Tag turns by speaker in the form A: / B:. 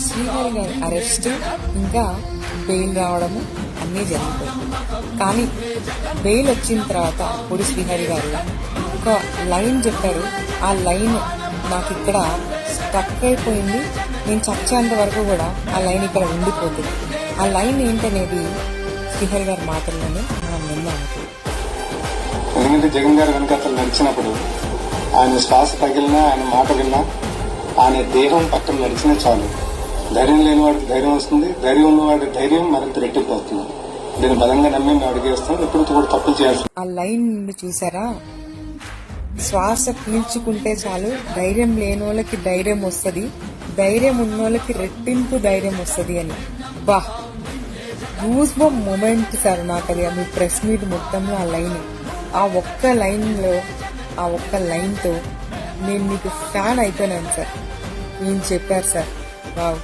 A: శ్రీహరి గారి అరెస్ట్ ఇంకా బెయిల్ రావడము అన్నీ జరిగిపోయి, కానీ బెయిల్ వచ్చిన తర్వాత పొడి శ్రీహరి గారు ఒక లైన్ చెప్పారు. ఆ లైన్ నాకు ఇక్కడ స్టక్ అయిపోయింది. నేను చచ్చేంత వరకు కూడా ఆ లైన్ ఇక్కడ ఉండిపోతుంది. ఆ లైన్ ఏంటనేది శ్రీహరి గారి మాటల్లోనే మనం విన్నాము.
B: ఎందుకంటే జగన్ గారు వెనకాతలు నడిచినప్పుడు ఆయన శ్వాస తగిలినా, ఆయన మాట విన్నా, ఆయన దేహం పక్కన నడిచినా చాలు. ధైర్యం లేని వాడికి ధైర్యం వస్తుంది, ధైర్యం ఉన్నవాడి ధైర్యం మరింత రెట్టింపు అవుతుంది. దీన్ని బలంగా నమ్మి మేము అడిగేస్తాం. ఎప్పుడు కూడా తప్పులు చేయాల్సి.
A: ఆ లైన్ చూసారా? శ్వాస పీల్చుకుంటే చాలు ధైర్యం లేని వాళ్ళకి ధైర్యం వస్తుంది, ధైర్యం ఉన్న వాళ్ళకి రెట్టింపు ధైర్యం వస్తుంది అని. బా, గూస్ బంప్ మూమెంట్ సార్ నాకు అది. మీ ప్రెస్ మీట్ మొత్తంలో ఆ లైన్, ఆ ఒక్క లైన్లో, ఆ ఒక్క లైన్తో నేను మీకు ఫ్యాన్ అయిపోయినాను సార్. నేను చెప్పారు సార్. వావ్.